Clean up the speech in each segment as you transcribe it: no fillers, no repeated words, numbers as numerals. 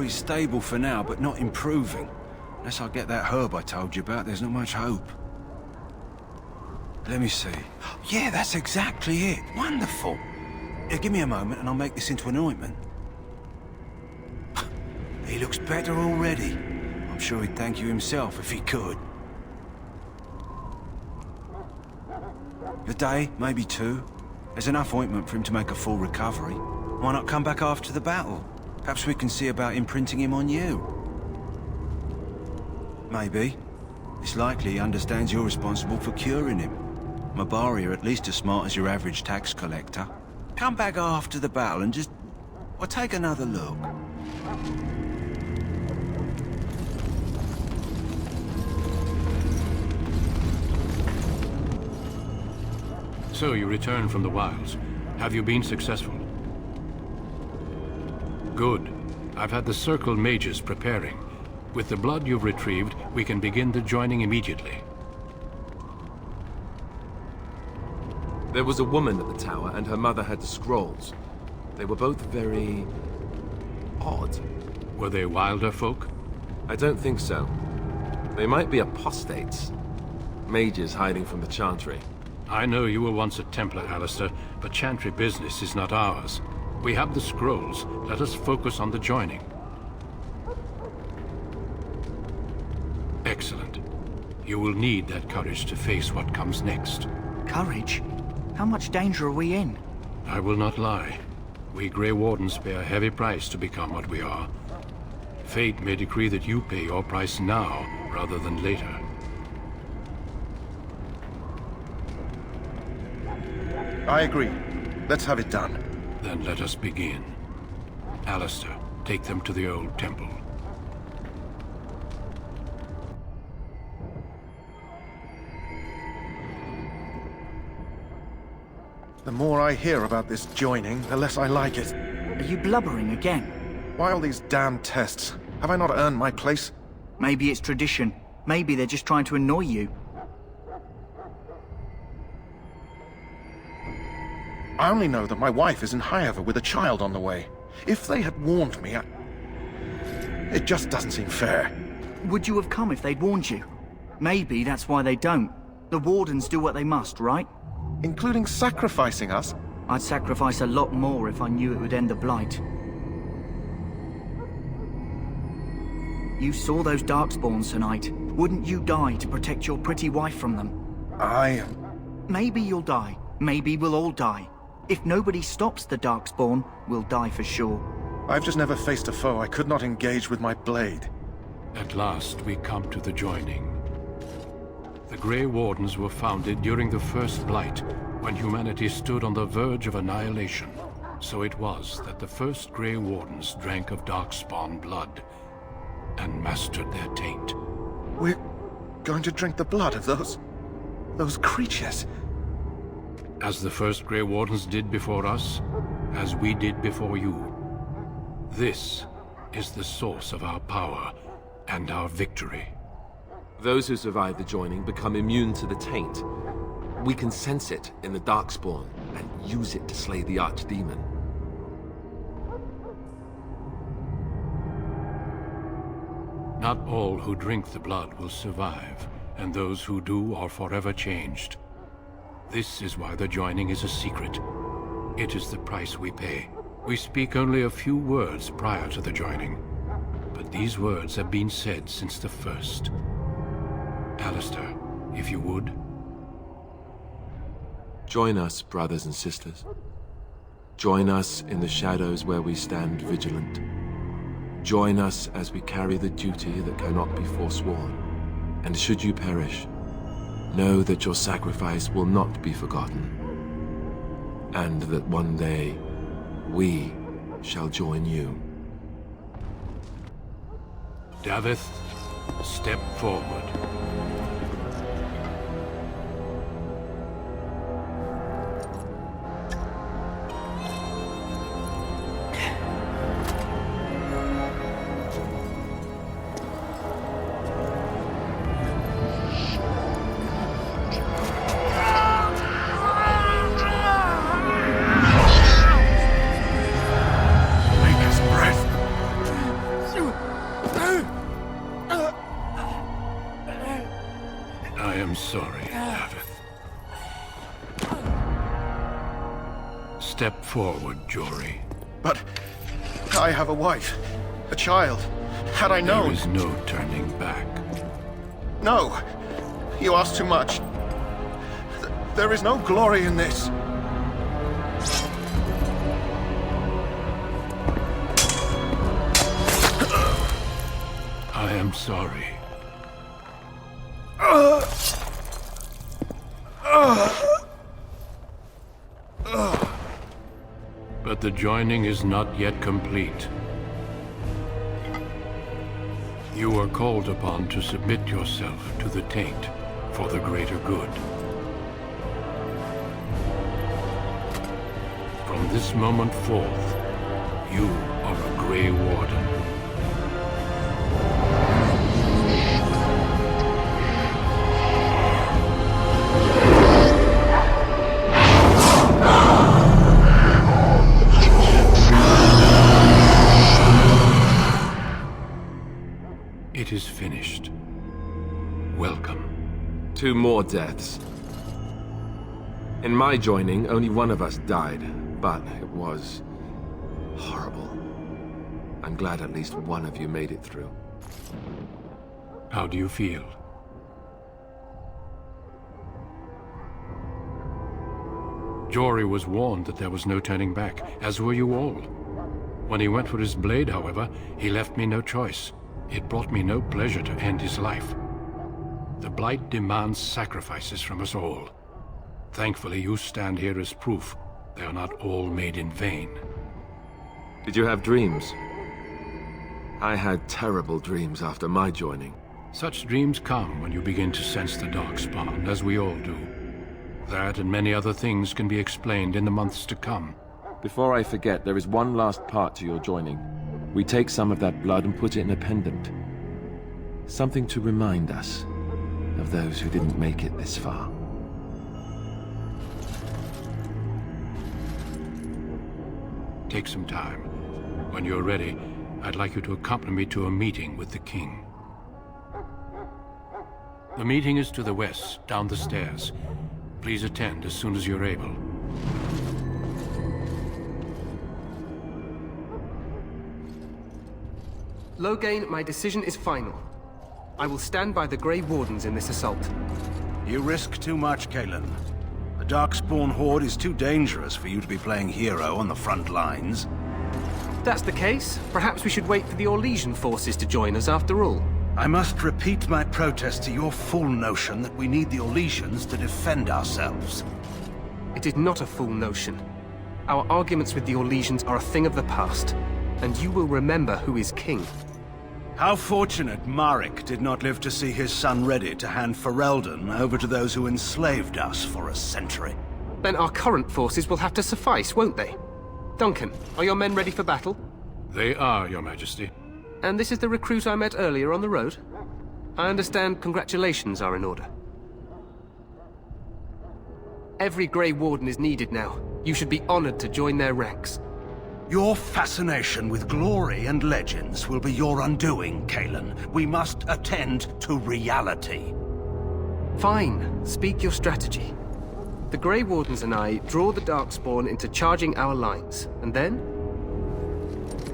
is stable for now, but not improving. Unless I get that herb I told you about, there's not much hope. Let me see. Yeah, that's exactly it. Wonderful. Yeah, give me a moment and I'll make this into an ointment. He looks better already. I'm sure he'd thank you himself if he could. A day, maybe two. There's enough ointment for him to make a full recovery. Why not come back after the battle? Perhaps we can see about imprinting him on you. Maybe. It's likely he understands you're responsible for curing him. Mabari are at least as smart as your average tax collector. Come back after the battle and just... well, take another look. So you returned from the wilds. Have you been successful? Good. I've had the Circle mages preparing. With the blood you've retrieved, we can begin the joining immediately. There was a woman at the tower, and her mother had the scrolls. They were both very... odd. Were they wilder folk? I don't think so. They might be apostates. Mages hiding from the Chantry. I know you were once a Templar, Alistair, but Chantry business is not ours. We have the scrolls. Let us focus on the joining. Excellent. You will need that courage to face what comes next. Courage? How much danger are we in? I will not lie. We Grey Wardens pay a heavy price to become what we are. Fate may decree that you pay your price now, rather than later. I agree. Let's have it done. Then let us begin. Alistair, take them to the old temple. The more I hear about this joining, the less I like it. Are you blubbering again? Why all these damn tests? Have I not earned my place? Maybe it's tradition. Maybe they're just trying to annoy you. I only know that my wife is in Highever with a child on the way. If they had warned me, it just doesn't seem fair. Would you have come if they'd warned you? Maybe that's why they don't. The Wardens do what they must, right? Including sacrificing us? I'd sacrifice a lot more if I knew it would end the Blight. You saw those Darkspawns tonight. Wouldn't you die to protect your pretty wife from them? Maybe you'll die. Maybe we'll all die. If nobody stops the Darkspawn, we'll die for sure. I've just never faced a foe I could not engage with my blade. At last, we come to the joining. The Grey Wardens were founded during the First Blight, when humanity stood on the verge of annihilation. So it was that the first Grey Wardens drank of Darkspawn blood, and mastered their taint. We're going to drink the blood of those creatures. As the first Grey Wardens did before us, as we did before you. This is the source of our power and our victory. Those who survive the joining become immune to the taint. We can sense it in the Darkspawn and use it to slay the archdemon. Not all who drink the blood will survive, and those who do are forever changed. This is why the joining is a secret. It is the price we pay. We speak only a few words prior to the joining, but these words have been said since the first. Alistair, if you would. Join us, brothers and sisters. Join us in the shadows where we stand vigilant. Join us as we carry the duty that cannot be forsworn. And should you perish, know that your sacrifice will not be forgotten. And that one day, we shall join you. Davith, step forward. I am sorry, Davith. Step forward, Jory. But I have a wife, a child. Had I known... There is no turning back. No! You ask too much. There is no glory in this. I am sorry. But the joining is not yet complete. You are called upon to submit yourself to the taint for the greater good. From this moment forth, you are a Grey Warden. It is finished. Welcome. 2 more deaths. In my joining, only one of us died, but it was horrible. I'm glad at least one of you made it through. How do you feel? Jory was warned that there was no turning back, as were you all. When he went for his blade, however, he left me no choice. It brought me no pleasure to end his life. The Blight demands sacrifices from us all. Thankfully, you stand here as proof they are not all made in vain. Did you have dreams? I had terrible dreams after my joining. Such dreams come when you begin to sense the Darkspawn, as we all do. That and many other things can be explained in the months to come. Before I forget, there is one last part to your joining. We take some of that blood and put it in a pendant. Something to remind us of those who didn't make it this far. Take some time. When you're ready, I'd like you to accompany me to a meeting with the king. The meeting is to the west, down the stairs. Please attend as soon as you're able. Loghain, my decision is final. I will stand by the Grey Wardens in this assault. You risk too much, Cailan. The Darkspawn Horde is too dangerous for you to be playing hero on the front lines. If that's the case, perhaps we should wait for the Orlesian forces to join us after all. I must repeat my protest to your fool notion that we need the Orlesians to defend ourselves. It is not a fool notion. Our arguments with the Orlesians are a thing of the past, and you will remember who is king. How fortunate Marek did not live to see his son ready to hand Ferelden over to those who enslaved us for a century. Then our current forces will have to suffice, won't they? Duncan, are your men ready for battle? They are, Your Majesty. And this is the recruit I met earlier on the road? I understand congratulations are in order. Every Grey Warden is needed now. You should be honored to join their ranks. Your fascination with glory and legends will be your undoing, Cailan. We must attend to reality. Fine. Speak your strategy. The Grey Wardens and I draw the Darkspawn into charging our lines, and then?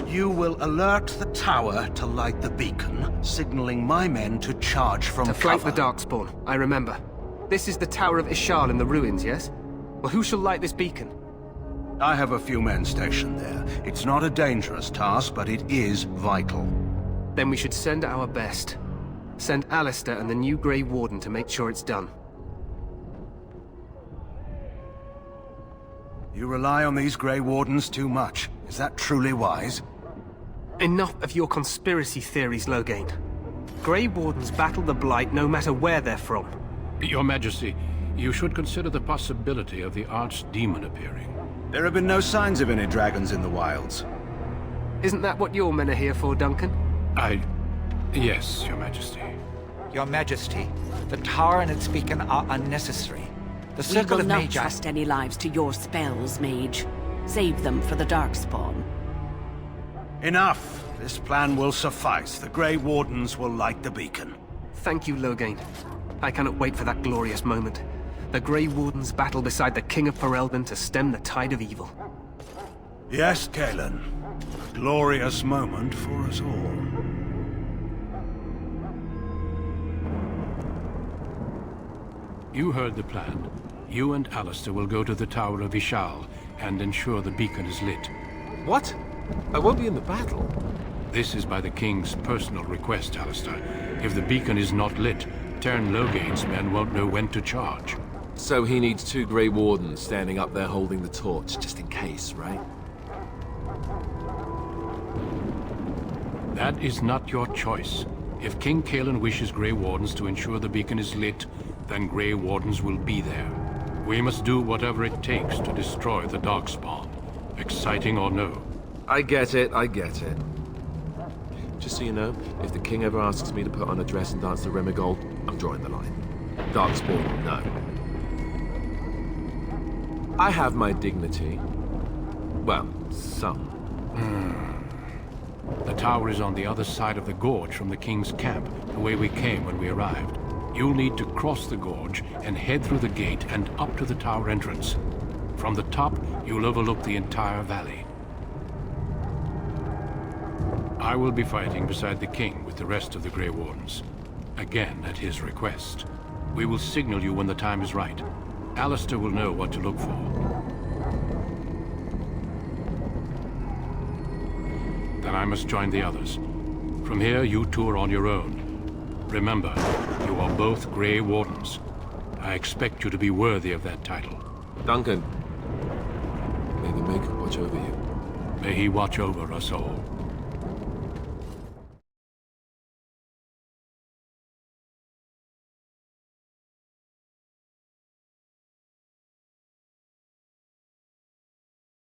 You will alert the tower to light the beacon, signaling my men to charge from cover. To flank the Darkspawn, I remember. This is the Tower of Ishal in the ruins, yes? Well, who shall light this beacon? I have a few men stationed there. It's not a dangerous task, but it is vital. Then we should send our best. Send Alistair and the new Grey Warden to make sure it's done. You rely on these Grey Wardens too much. Is that truly wise? Enough of your conspiracy theories, Loghain. Grey Wardens battle the Blight no matter where they're from. Your Majesty, you should consider the possibility of the archdemon appearing. There have been no signs of any dragons in the wilds. Isn't that what your men are here for, Duncan? Yes, Your Majesty. Your Majesty, the tower and its beacon are unnecessary. The We circle will of not Magi... trust any lives to your spells, Mage. Save them for the Darkspawn. Enough! This plan will suffice. The Grey Wardens will light the beacon. Thank you, Loghain. I cannot wait for that glorious moment. The Grey Wardens battle beside the King of Ferelden to stem the tide of evil. Yes, Galen. A glorious moment for us all. You heard the plan. You and Alistair will go to the Tower of Ishal and ensure the beacon is lit. What? I won't be in the battle. This is by the King's personal request, Alistair. If the beacon is not lit, Tern Logain's men won't know when to charge. So he needs 2 Grey Wardens standing up there holding the torch, just in case, right? That is not your choice. If King Cailan wishes Grey Wardens to ensure the beacon is lit, then Grey Wardens will be there. We must do whatever it takes to destroy the Darkspawn, exciting or no. I get it, I get it. Just so you know, if the King ever asks me to put on a dress and dance to Remigold, I'm drawing the line. Darkspawn, no. I have my dignity. Well, some. The tower is on the other side of the gorge from the King's camp, the way we came when we arrived. You'll need to cross the gorge and head through the gate and up to the tower entrance. From the top, you'll overlook the entire valley. I will be fighting beside the King with the rest of the Grey Wardens. Again, at his request. We will signal you when the time is right. Alistair will know what to look for. Then I must join the others. From here, you two are on your own. Remember, you are both Grey Wardens. I expect you to be worthy of that title. Duncan, may the Maker watch over you. May he watch over us all.